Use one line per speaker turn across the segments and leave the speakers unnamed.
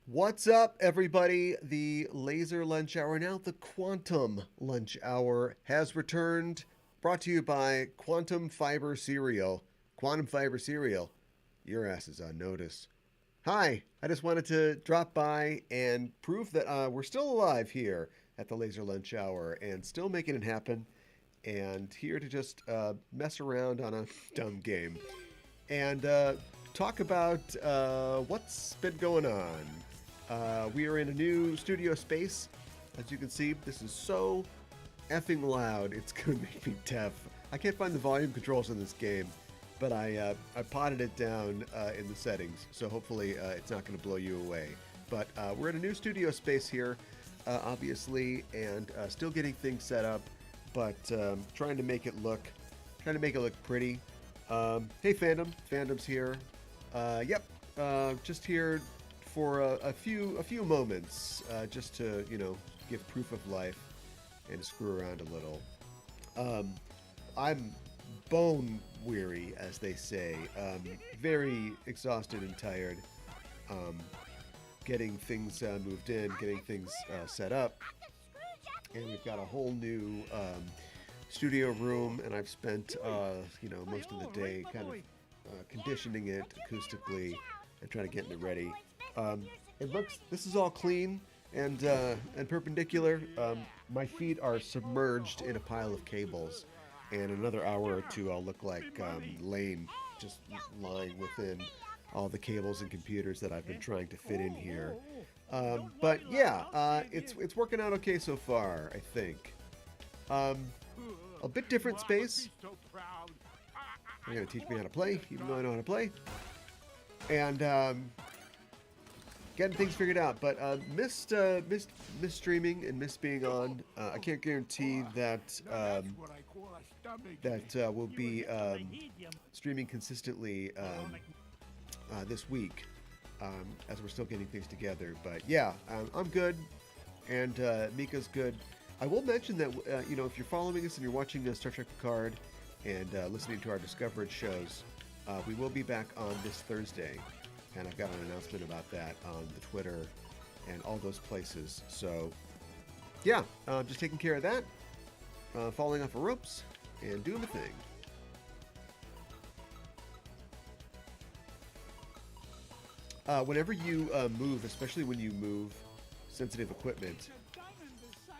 What's up, everybody? The laser lunch hour, now the quantum lunch hour, has returned. Brought to you by Quantum Fiber Cereal. Quantum Fiber Cereal. Your ass is on notice. Hi, I just wanted to drop by and prove that we're still alive here at the laser lunch hour and still making it happen. And here to just mess around on a dumb game and talk about what's been going on. We are in a new studio space. As you can see, this is so effing loud, it's gonna make me deaf. I can't find the volume controls in this game, but I potted it down in the settings, so hopefully it's not gonna blow you away. But we're in a new studio space here, obviously, and still getting things set up, but trying to make it look pretty. Hey, Fandom's here. Yep, just here for a few moments, just to, you know, give proof of life and screw around a little. I'm bone weary, as they say, very exhausted and tired, getting things moved in, getting things set up, and we've got a whole new studio room, and I've spent you know, most of the day kind of conditioning it acoustically and trying to get it ready. This is all clean and perpendicular. My feet are submerged in a pile of cables, and in another hour or two I'll look like Lane, just lying within all the cables and computers that I've been trying to fit in here. But yeah, it's working out okay so far, I think. A bit different space. They're gonna teach me how to play, even though I know how to play. And getting things figured out, but missed streaming and missed being on. I can't guarantee that we'll be streaming consistently this week, as we're still getting things together. But yeah, I'm good, and Mika's good. I will mention that you know, if you're following us and you're watching Star Trek Picard and listening to our Discovered shows, we will be back on this Thursday. And I've got an announcement about that on the Twitter and all those places. So, yeah, just taking care of that, falling off the ropes, and doing the thing. Whenever you move, especially when you move sensitive equipment,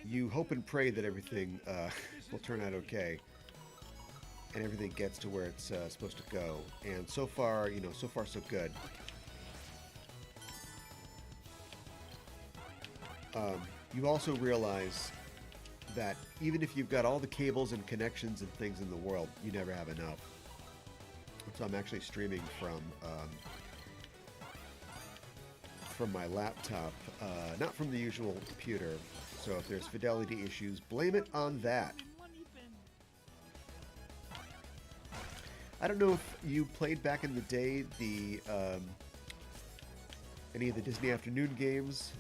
you hope and pray that everything will turn out okay, and everything gets to where it's supposed to go. And so far, you know, so far so good. You also realize that even if you've got all the cables and connections and things in the world, you never have enough. So I'm actually streaming from my laptop, not from the usual computer. So if there's fidelity issues, blame it on that. I don't know if you played back in the day the any of the Disney Afternoon games.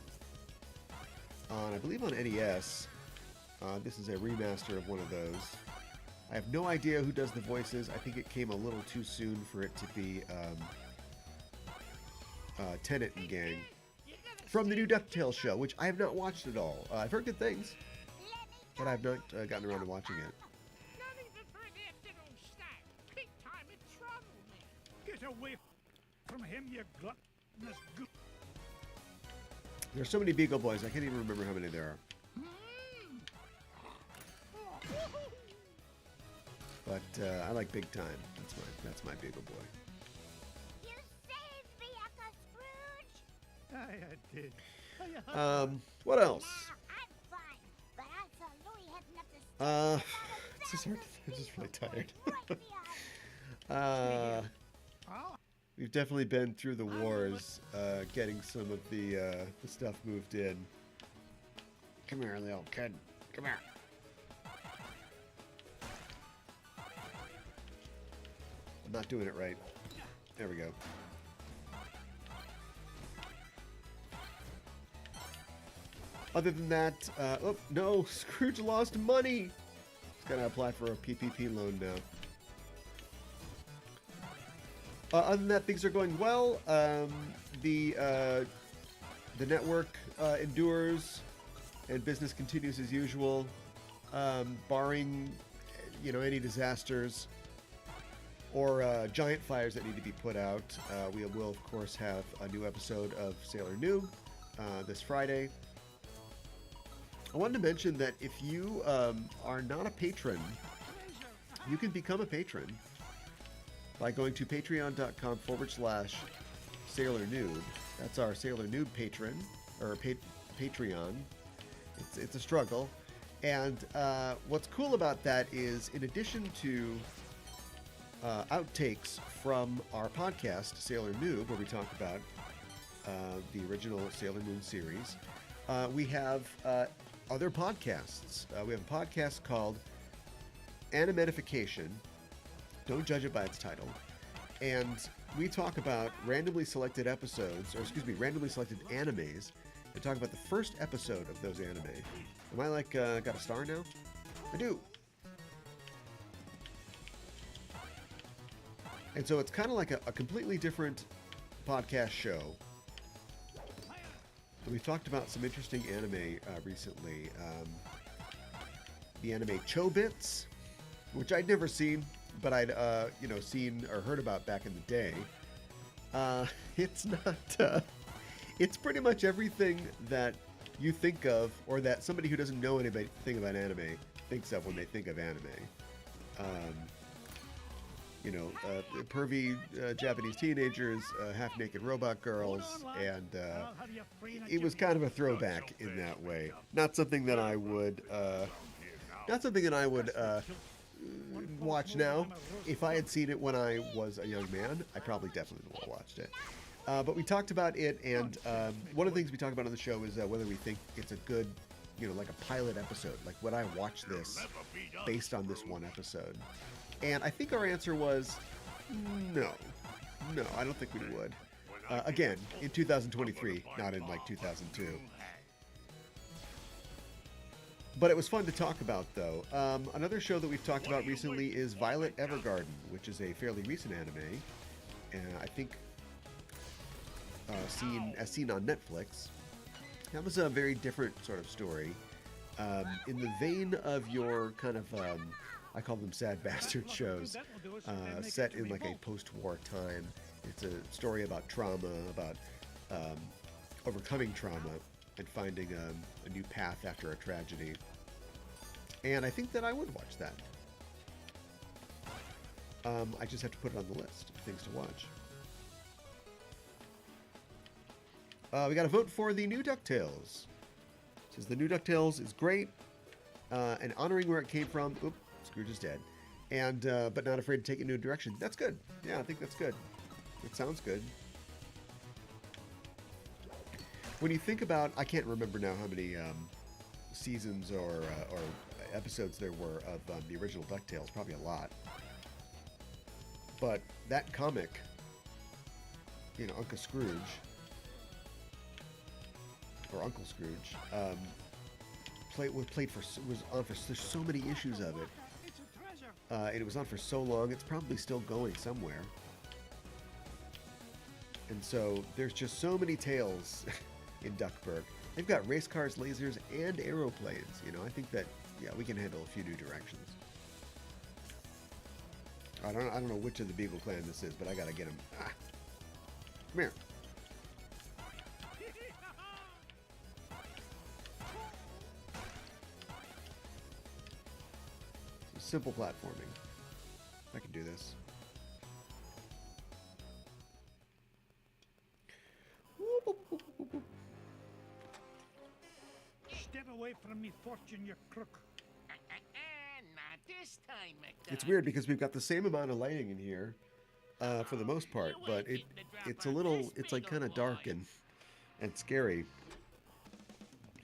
I believe on NES. This is a remaster of one of those. I have no idea who does the voices. I think it came a little too soon for it to be Tennant and gang. From the new DuckTales show, which I have not watched at all. I've heard good things, but I've not gotten around to watching it. Get away from him, you gluttonous goose. There's so many Beagle Boys, I can't even remember how many there are. But I like Big Time. That's my Beagle Boy.
You saved me, Uncle Scrooge. I did.
What else?
Now, I'm fine, but I saw Louie heading up the stairs.
It's just hard to, I'm just really tired. We've definitely been through the wars, getting some of the stuff moved in. Come here, little kid. Come here. I'm not doing it right. There we go. Other than that, oh, no, Scrooge lost money. He's got to apply for a PPP loan now. Other than that, things are going well. The network endures, and business continues as usual, barring, any disasters or giant fires that need to be put out. We will, of course, have a new episode of Sailor Noob this Friday. I wanted to mention that if you are not a patron, you can become a patron by going to patreon.com/Sailor Noob. That's our Sailor Noob patron, or Patreon. It's a struggle. And what's cool about that is, in addition to outtakes from our podcast, Sailor Noob, where we talk about the original Sailor Moon series, we have other podcasts. We have a podcast called Animetification. Don't judge it by its title. And we talk about randomly selected episodes, or excuse me, randomly selected animes, and talk about the first episode of those anime. Am I like, got a star now? I do. And so it's kind of like a completely different podcast show. We've talked about some interesting anime recently. The anime Chobits, which I'd never seen, but I'd seen or heard about back in the day. It's not. It's pretty much everything that you think of, or that somebody who doesn't know anything about anime thinks of when they think of anime. Pervy Japanese teenagers, half-naked robot girls, and it was kind of a throwback in that way. Not something that I would, watch now. If I had seen it when I was a young man, I probably definitely would have watched it. But we talked about it, and one of the things we talk about on the show is whether we think it's a good, like a pilot episode. Like, would I watch this based on this one episode? And I think our answer was no. No, I don't think we would. Again, in 2023, not in like 2002. But it was fun to talk about, though. Another show that we've talked about recently is Violet Evergarden, which is a fairly recent anime. And I think seen on Netflix. That was a very different sort of story. In the vein of your kind of... I call them sad bastard shows, set in like a post-war time. It's a story about trauma, about overcoming trauma and finding a new path after a tragedy. And I think that I would watch that. I just have to put it on the list of things to watch. We got to vote for the new DuckTales. It says the new DuckTales is great, and honoring where it came from. Oop. Scrooge is dead, and but not afraid to take a new direction. That's good. Yeah, I think that's good. It sounds good. When you think about, I can't remember now how many seasons or episodes there were of the original DuckTales. Probably a lot. But that comic, Uncle Scrooge or Uncle Scrooge, was on for there's so many issues of it. And it was on for so long, it's probably still going somewhere. And so there's just so many tales in Duckburg. They've got race cars, lasers, and aeroplanes. I think that, we can handle a few new directions. I don't know which of the Beagle Clan this is, but I gotta get him. Come here. Simple platforming. I can do this.
Step away from me, fortune, you crook.
Not this time, McDuck.
It's weird because we've got the same amount of lighting in here for the most part, but it's like kind of dark and scary.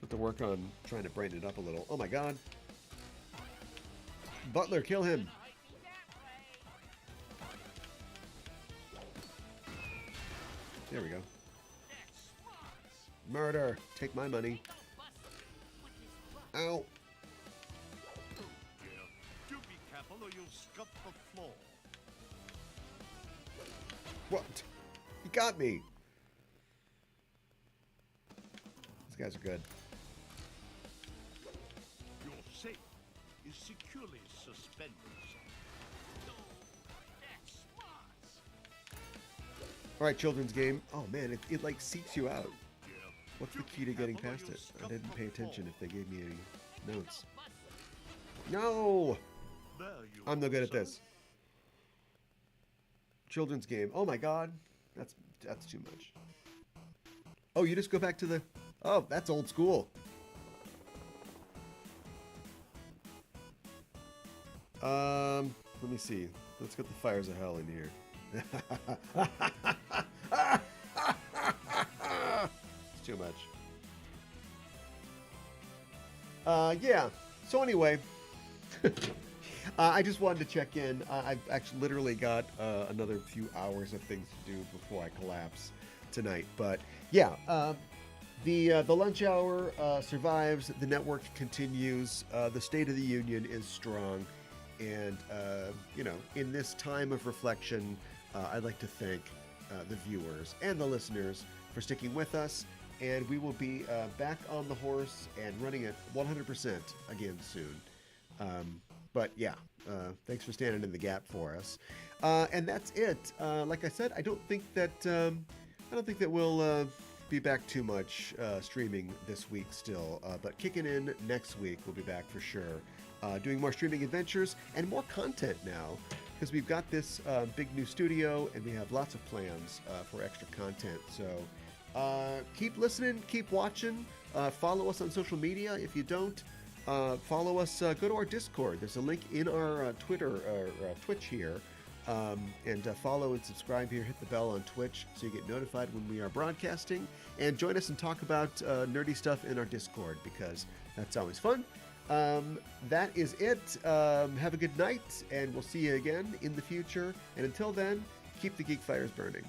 put to work on trying to brighten it up a little. Oh my god. Butler, kill him. There we go. Murder. Take my money. Ow.
Do be careful or you'll scuff the floor.
What? He got me. These guys are good.
Your safe is securely suspended.
All right, children's game. Oh man, it like seeks you out. What's the key to getting past it? I didn't pay attention if they gave me any notes. No! I'm no good at this. Children's game. Oh my god. That's too much. Oh, you just go back to the... Oh, that's old school. Let me see. Let's get the fires of hell in here. It's too much. Yeah. So anyway, I just wanted to check in. I've actually literally got another few hours of things to do before I collapse tonight. But yeah, the lunch hour survives. The network continues. The State of the Union is strong. And, you know, in this time of reflection, I'd like to thank the viewers and the listeners for sticking with us. And we will be back on the horse and running at 100% again soon. But yeah, thanks for standing in the gap for us. And that's it. Like I said, I don't think that we'll be back too much streaming this week still. But kicking in next week, we'll be back for sure. Doing more streaming adventures and more content now because we've got this big new studio and we have lots of plans for extra content. So keep listening, keep watching, follow us on social media. If you don't follow us, go to our Discord. There's a link in our Twitter or Twitch here. And follow and subscribe here. Hit the bell on Twitch so you get notified when we are broadcasting. And join us and talk about nerdy stuff in our Discord because that's always fun. That is it. Have a good night, and we'll see you again in the future. And until then, keep the geek fires burning.